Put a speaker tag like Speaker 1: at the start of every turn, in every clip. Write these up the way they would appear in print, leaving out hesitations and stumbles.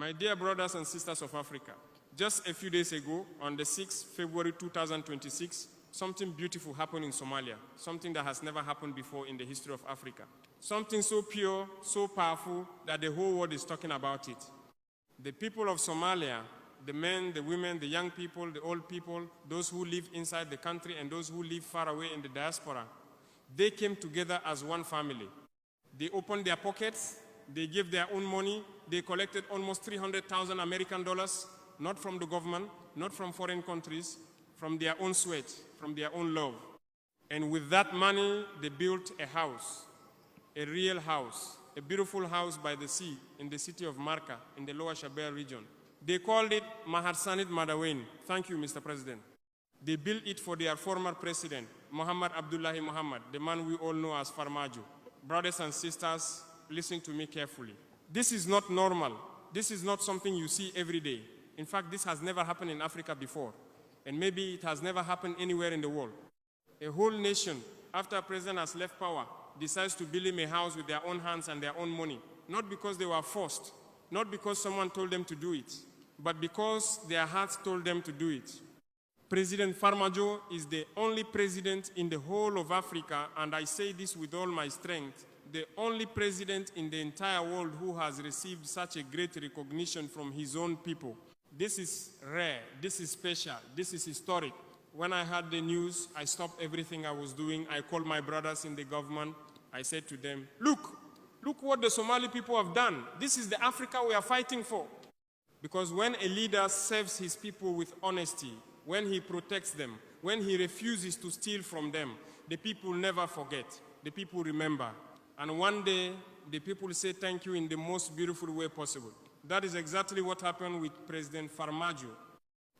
Speaker 1: My dear brothers and sisters of Africa, just a few days ago, on the 6th February 2026, something beautiful happened in Somalia, something that has never happened before in the history of Africa. Something so pure, so powerful, that the whole world is talking about it. The people of Somalia, the men, the women, the young people, the old people, those who live inside the country and those who live far away in the diaspora, they came together as one family. They opened their pockets, they gave their own money, they collected almost 300,000 American dollars, not from the government, not from foreign countries, from their own sweat, from their own love. And with that money, they built a house, a real house, a beautiful house by the sea in the city of Marka in the Lower Shabelle region. They called it Mahatsanid Madaweni. Thank you, Mr. President. They built it for their former president, Muhammad Abdullahi Muhammad, the man we all know as Farmajo. Brothers and sisters, listen to me carefully. This is not normal. This is not something you see every day. In fact, this has never happened in Africa before. And maybe it has never happened anywhere in the world. A whole nation, after a president has left power, decides to build him a house with their own hands and their own money. Not because they were forced, not because someone told them to do it, but because their hearts told them to do it. President Farmajo is the only president in the whole of Africa, and I say this with all my strength, the only president in the entire world who has received such a great recognition from his own people. This is rare, this is special, this is historic. When I heard the news, I stopped everything I was doing. I called my brothers in the government. I said to them, look what the Somali people have done. This is the Africa we are fighting for. Because when a leader serves his people with honesty, when he protects them, when he refuses to steal from them, the people never forget. The people remember. And one day, the people say thank you in the most beautiful way possible. That is exactly what happened with President Farmajo.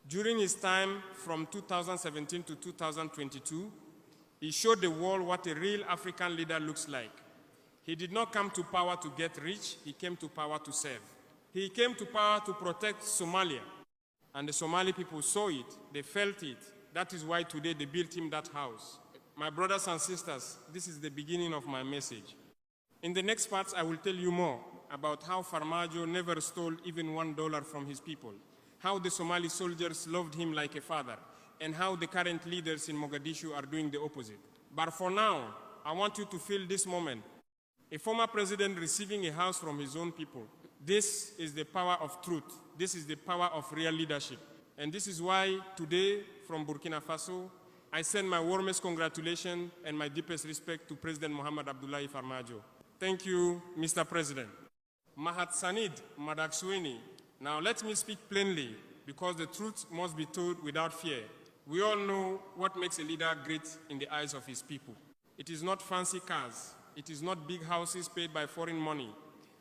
Speaker 1: During his time from 2017 to 2022, he showed the world what a real African leader looks like. He did not come to power to get rich, he came to power to serve. He came to power to protect Somalia. And the Somali people saw it, they felt it. That is why today they built him that house. My brothers and sisters, this is the beginning of my message. In the next parts, I will tell you more about how Farmajo never stole even $1 from his people, how the Somali soldiers loved him like a father, and how the current leaders in Mogadishu are doing the opposite. But for now, I want you to feel this moment. A former president receiving a house from his own people. This is the power of truth. This is the power of real leadership. And this is why today, from Burkina Faso, I send my warmest congratulations and my deepest respect to President Muhammad Abdullahi Farmajo. Thank you, Mr. President. Mahatsanid Madaweni. Now let me speak plainly, because the truth must be told without fear. We all know what makes a leader great in the eyes of his people. It is not fancy cars. It is not big houses paid by foreign money.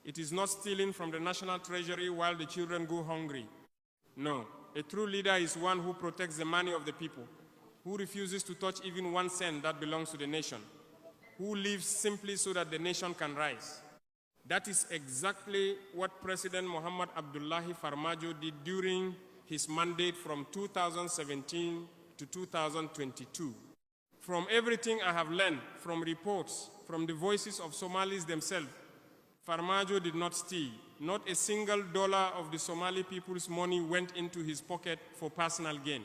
Speaker 1: It is not stealing from the national treasury while the children go hungry. No, a true leader is one who protects the money of the people, who refuses to touch even 1 cent that belongs to the nation, who lives simply so that the nation can rise. That is exactly what President Muhammad Abdullahi Farmajo did during his mandate from 2017 to 2022. From everything I have learned, from reports, from the voices of Somalis themselves, Farmajo did not steal. Not a single dollar of the Somali people's money went into his pocket for personal gain.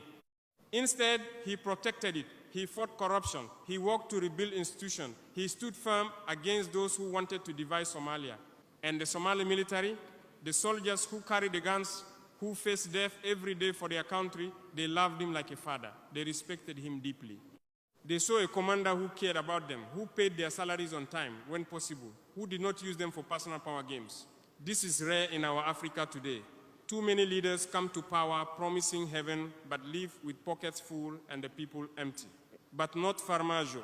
Speaker 1: Instead, he protected it. He fought corruption. He worked to rebuild institutions. He stood firm against those who wanted to divide Somalia. And the Somali military, the soldiers who carried the guns, who faced death every day for their country, they loved him like a father. They respected him deeply. They saw a commander who cared about them, who paid their salaries on time when possible, who did not use them for personal power games. This is rare in our Africa today. Too many leaders come to power promising heaven, but leave with pockets full and the people empty. But not Farmajo.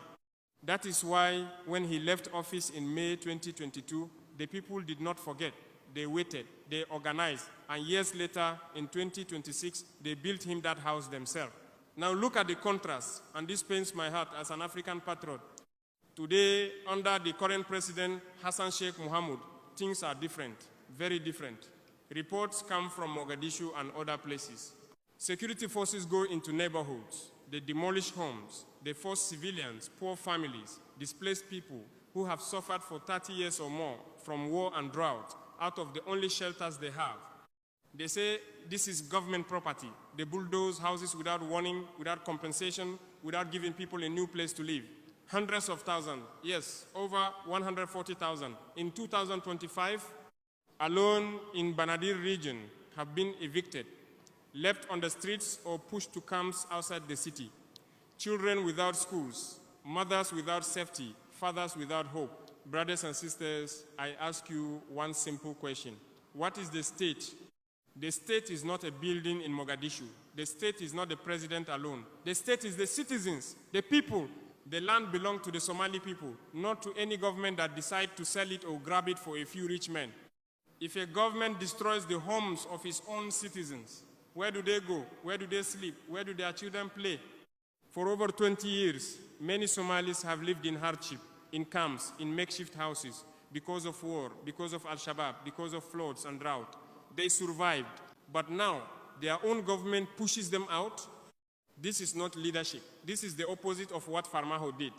Speaker 1: That is why when he left office in May 2022, the people did not forget. They waited, they organized, and years later, in 2026, they built him that house themselves. Now look at the contrast, and this pains my heart as an African patriot. Today, under the current president, Hassan Sheikh Mohamud, things are different, very different. Reports come from Mogadishu and other places. Security forces go into neighborhoods. They demolish homes. They force civilians, poor families, displaced people who have suffered for 30 years or more from war and drought out of the only shelters they have. They say this is government property. They bulldoze houses without warning, without compensation, without giving people a new place to live. Hundreds of thousands, yes, over 140,000. In 2025, alone in Banadir region have been evicted, left on the streets or pushed to camps outside the city. Children without schools, mothers without safety, fathers without hope. Brothers and sisters, I ask you one simple question. What is the state? The state is not a building in Mogadishu. The state is not the president alone. The state is the citizens, the people. The land belongs to the Somali people, not to any government that decides to sell it or grab it for a few rich men. If a government destroys the homes of its own citizens, where do they go? Where do they sleep? Where do their children play? For over 20 years, many Somalis have lived in hardship, in camps, in makeshift houses, because of war, because of Al-Shabaab, because of floods and drought. They survived, but now their own government pushes them out. This is not leadership. This is the opposite of what Farmajo did.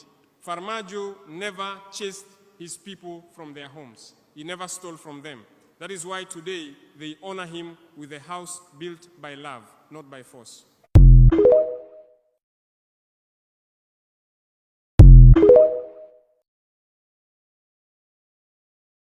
Speaker 1: Farmajo never chased his people from their homes. He never stole from them. That is why today they honor him with a house built by love, not by force.